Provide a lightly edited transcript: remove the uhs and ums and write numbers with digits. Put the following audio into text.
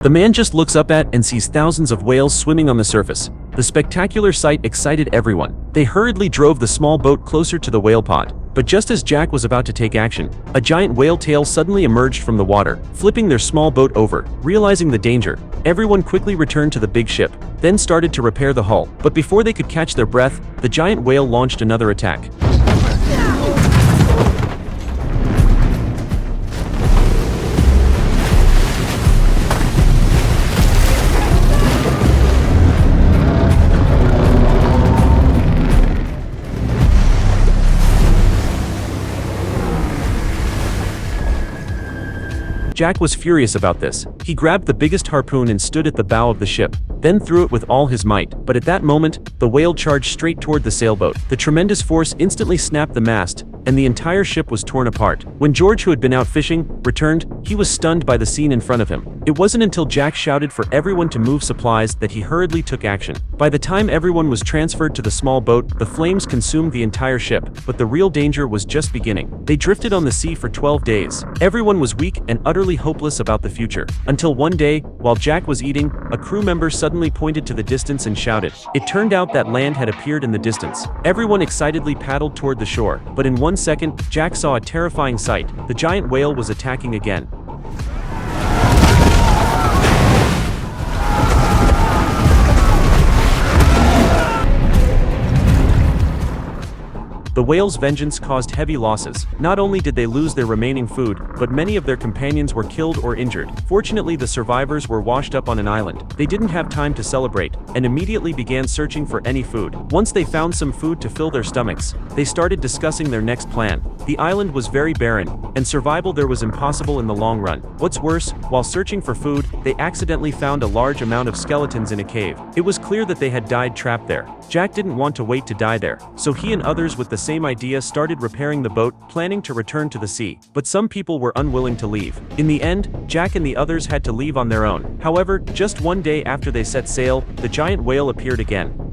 The man just looks up at and sees thousands of whales swimming on the surface. The spectacular sight excited everyone. They hurriedly drove the small boat closer to the whale pod. But just as Jack was about to take action, a giant whale tail suddenly emerged from the water, flipping their small boat over. Realizing the danger, everyone quickly returned to the big ship, then started to repair the hull. But before they could catch their breath, the giant whale launched another attack. Jack was furious about this. He grabbed the biggest harpoon and stood at the bow of the ship, then threw it with all his might. But at that moment, the whale charged straight toward the sailboat. The tremendous force instantly snapped the mast, and the entire ship was torn apart. When George, who had been out fishing, returned, he was stunned by the scene in front of him. It wasn't until Jack shouted for everyone to move supplies that he hurriedly took action. By the time everyone was transferred to the small boat, the flames consumed the entire ship, but the real danger was just beginning. They drifted on the sea for 12 days. Everyone was weak and utterly hopeless about the future. Until one day, while Jack was eating, a crew member suddenly pointed to the distance and shouted. It turned out that land had appeared in the distance. Everyone excitedly paddled toward the shore, but in 1 second, Jack saw a terrifying sight. The giant whale was attacking again. The whale's vengeance caused heavy losses. Not only did they lose their remaining food, but many of their companions were killed or injured. Fortunately, the survivors were washed up on an island. They didn't have time to celebrate, and immediately began searching for any food. Once they found some food to fill their stomachs, they started discussing their next plan. The island was very barren, and survival there was impossible in the long run. What's worse, while searching for food, they accidentally found a large amount of skeletons in a cave. It was clear that they had died trapped there. Jack didn't want to wait to die there, so he and others with the same idea started repairing the boat, planning to return to the sea. But some people were unwilling to leave. In the end, Jack and the others had to leave on their own. However, just one day after they set sail, the giant whale appeared again.